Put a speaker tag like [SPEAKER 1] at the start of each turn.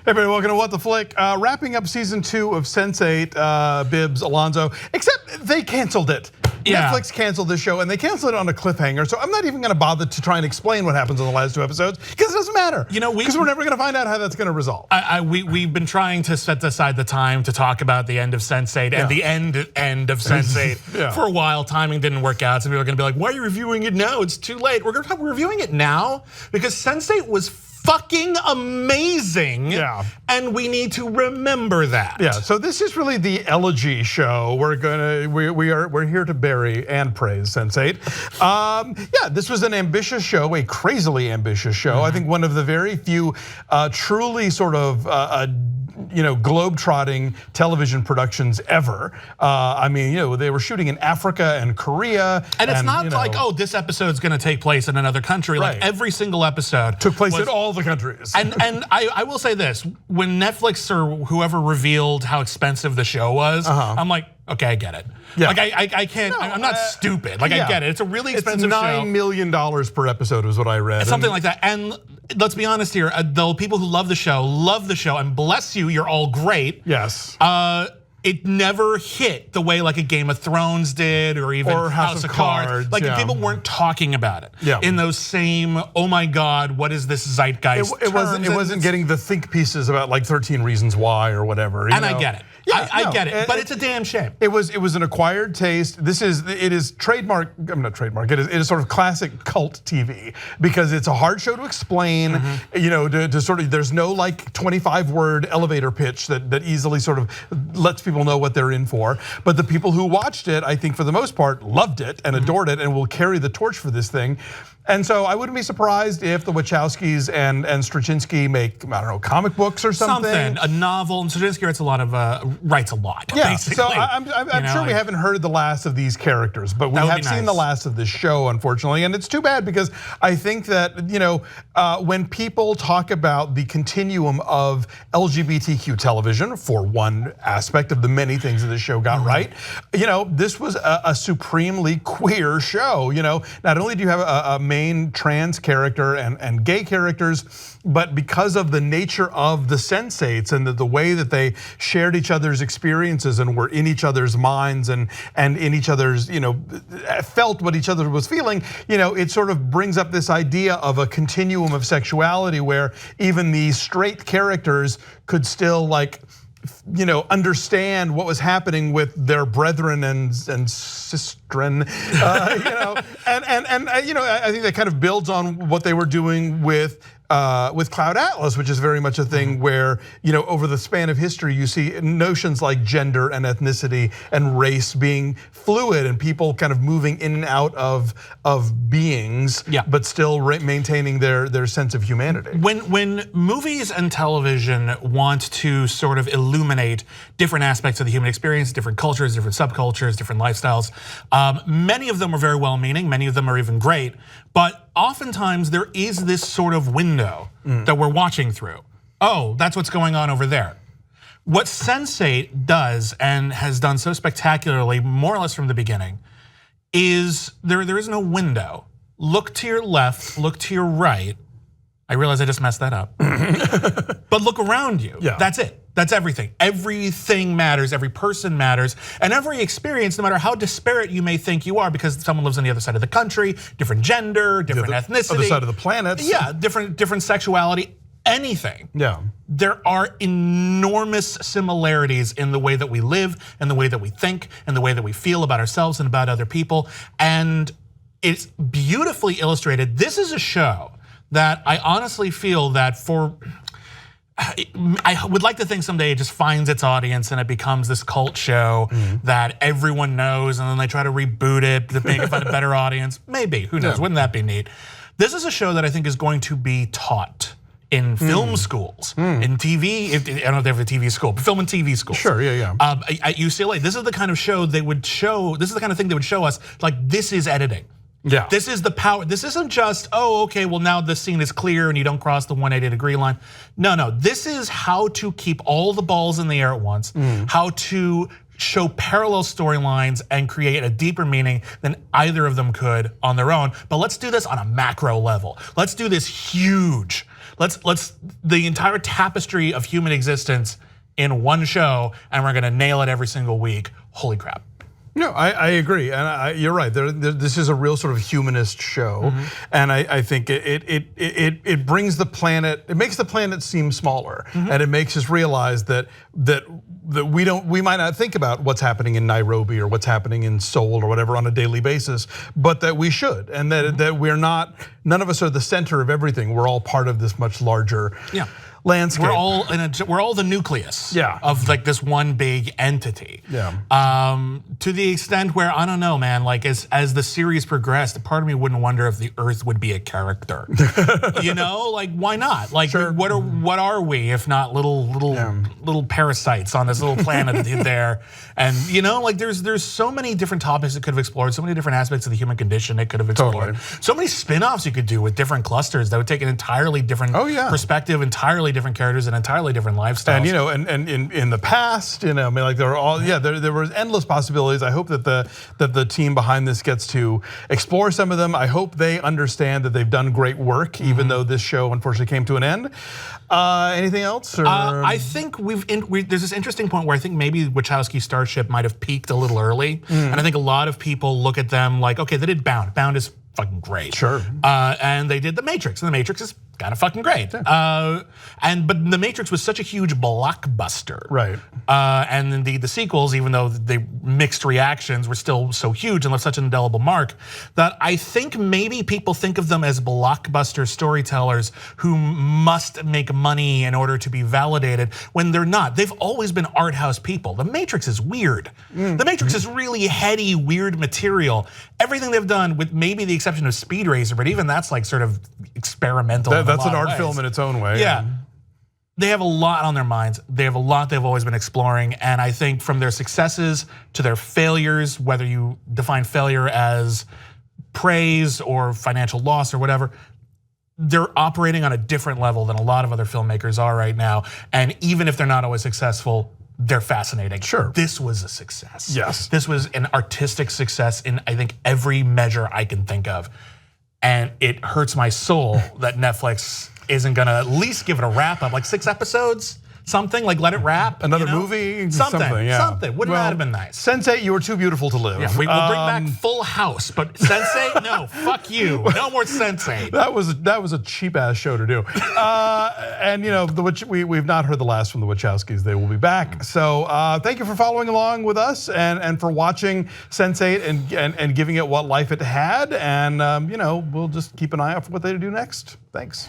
[SPEAKER 1] Hey everybody, welcome to What the Flick. Wrapping up season 2 of Sense8, Bibbs, Alonso, except they canceled it. Yeah. Netflix canceled this show and they canceled it on a cliffhanger, so I'm not even gonna bother to try and explain what happens in the last 2 episodes, because it doesn't matter. You know, because we're never gonna find out how that's gonna resolve.
[SPEAKER 2] We've been trying to set aside the time to talk about the end of Sense8 and the end of Sense8 for a while. Timing didn't work out, so people are gonna be like, why are you reviewing it now? It's too late. We're reviewing it now because Sense8 was fucking amazing, and we need to remember that.
[SPEAKER 1] Yeah, so this is really the elegy show. We're here to bury and praise Sense8. Yeah, this was an ambitious show, a crazily ambitious show. I think one of the very few truly sort of globe-trotting television productions ever. I mean, they were shooting in Africa and Korea.
[SPEAKER 2] And it's not like, oh, this episode's gonna take place in another country. Like every single episode
[SPEAKER 1] took place in all the countries.
[SPEAKER 2] And I will say this, when Netflix or whoever revealed how expensive the show was, I'm like, okay, I get it. Yeah. Like I can't, I'm not stupid. Like I get it, it's a really expensive show.
[SPEAKER 1] It's $9 million per episode is what I read.
[SPEAKER 2] Something like that, and let's be honest here, the people who love the show, and bless you, you're all great.
[SPEAKER 1] Yes.
[SPEAKER 2] It never hit the way like a Game of Thrones did, or even House of Cards. Like people weren't talking about it in those same, oh my God, what is this zeitgeist?
[SPEAKER 1] It wasn't getting the think pieces about like 13 Reasons Why or whatever.
[SPEAKER 2] And I get it. I get it, but it's a damn shame.
[SPEAKER 1] It was an acquired taste. It is trademark. I'm not trademark. It is sort of classic cult TV because it's a hard show to explain. To sort of, there's no like 25-word elevator pitch that easily sort of lets people know what they're in for. But the people who watched it, I think for the most part, loved it and adored it and will carry the torch for this thing. And so I wouldn't be surprised if the Wachowskis and Straczynski make, I don't know, comic books or something.
[SPEAKER 2] A novel, and Straczynski writes a lot,
[SPEAKER 1] Yeah,
[SPEAKER 2] basically.
[SPEAKER 1] So I'm sure we haven't heard the last of these characters, but we have seen the last of this show, unfortunately. And it's too bad because I think that, when people talk about the continuum of LGBTQ television, for one aspect of the many things that this show got right, this was a supremely queer show. Not only do you have a main trans character and gay characters, but because of the nature of the Sense8s and the way that they shared each other's experiences and were in each other's minds and in each other's, felt what each other was feeling, it sort of brings up this idea of a continuum of sexuality where even the straight characters could still understand what was happening with their brethren and sistren, and I think that kind of builds on what they were doing with Cloud Atlas, which is very much a thing where, over the span of history, you see notions like gender and ethnicity and race being fluid and people kind of moving in and out of beings, but still maintaining their sense of humanity.
[SPEAKER 2] When movies and television want to sort of illuminate different aspects of the human experience, different cultures, different subcultures, different lifestyles, many of them are very well-meaning, many of them are even great, but oftentimes there is this sort of window that we're watching through. Oh, that's what's going on over there. What Sense8 does and has done so spectacularly, more or less from the beginning, is there is no window. Look to your left, look to your right. I realize I just messed that up. But look around you, that's it. That's everything. Everything matters, every person matters, and every experience, no matter how disparate you may think you are, because someone lives on the other side of the country, different gender, different ethnicity.
[SPEAKER 1] Other side of the planet.
[SPEAKER 2] Yeah, different sexuality, anything.
[SPEAKER 1] Yeah.
[SPEAKER 2] There are enormous similarities in the way that we live, and the way that we think, and the way that we feel about ourselves and about other people, and it's beautifully illustrated. This is a show that I honestly feel that I would like to think someday it just finds its audience and it becomes this cult show that everyone knows, and then they try to reboot it to make it find a better audience. Maybe, who knows, wouldn't that be neat? This is a show that I think is going to be taught in film schools, in TV, I don't know if they have a TV school, but film and TV schools.
[SPEAKER 1] Sure, yeah.
[SPEAKER 2] At UCLA, this is the kind of show they would show, this is the kind of thing they would show us, like this is editing.
[SPEAKER 1] Yeah.
[SPEAKER 2] This is the power. This isn't just, oh, okay, well now the scene is clear and you don't cross the 180-degree line. No, this is how to keep all the balls in the air at once, how to show parallel storylines and create a deeper meaning than either of them could on their own. But let's do this on a macro level. Let's do this huge. let's the entire tapestry of human existence in one show, and we're gonna nail it every single week. Holy crap.
[SPEAKER 1] No, I agree, and you're right. This is a real sort of humanist show, and I think it brings the planet. It makes the planet seem smaller, and it makes us realize that we might not think about what's happening in Nairobi or what's happening in Seoul or whatever on a daily basis, but that we should, and that we're not. None of us are the center of everything. We're all part of this much larger. Landscape.
[SPEAKER 2] We're all the nucleus of like this one big entity. To the extent where, I don't know, man, like as the series progressed, part of me wouldn't wonder if the Earth would be a character. You know, like why not? Like what are we if not little parasites on this little planet there? And you know, like there's so many different topics it could have explored, so many different aspects of the human condition it could have explored. So many spin-offs you could do with different clusters that would take an entirely different perspective, entirely different characters, and entirely different lifestyles.
[SPEAKER 1] And you know, and in the past, you know, I mean, like there were all there were endless possibilities. I hope that the team behind this gets to explore some of them. I hope they understand that they've done great work, even though this show unfortunately came to an end. Anything else? Or?
[SPEAKER 2] I think there's this interesting point where I think maybe Wachowski Starship might have peaked a little early, and I think a lot of people look at them like, okay, they did Bound. Bound is fucking great.
[SPEAKER 1] Sure.
[SPEAKER 2] And they did The Matrix, and The Matrix is kind of fucking great. But The Matrix was such a huge blockbuster.
[SPEAKER 1] Right.
[SPEAKER 2] And indeed the sequels, even though they mixed reactions, were still so huge and left such an indelible mark that I think maybe people think of them as blockbuster storytellers who must make money in order to be validated when they're not. They've always been art house people. The Matrix is weird. The Matrix is really heady, weird material. Everything they've done, with maybe the exception of Speed Racer, but even that's like sort of experimental.
[SPEAKER 1] That's an art film in its own way.
[SPEAKER 2] Yeah. They have a lot on their minds. They have a lot they've always been exploring. And I think from their successes to their failures, whether you define failure as praise or financial loss or whatever, they're operating on a different level than a lot of other filmmakers are right now. And even if they're not always successful, they're fascinating.
[SPEAKER 1] Sure.
[SPEAKER 2] This was a success.
[SPEAKER 1] Yes.
[SPEAKER 2] This was an artistic success in, I think, every measure I can think of. And it hurts my soul that Netflix isn't gonna at least give it a wrap up, like 6 episodes, something, like let it wrap.
[SPEAKER 1] Another movie,
[SPEAKER 2] something.
[SPEAKER 1] Yeah.
[SPEAKER 2] Wouldn't that have been nice?
[SPEAKER 1] Sense8, you were too beautiful to live.
[SPEAKER 2] Yeah, we will bring back Full House, but Sense8, no, fuck you, no more Sense8.
[SPEAKER 1] That was a cheap ass show to do. And you know, we've not heard the last from the Wachowskis. They will be back. So thank you for following along with us and for watching Sense8 and giving it what life it had. And you know, we'll just keep an eye out for what they do next. Thanks.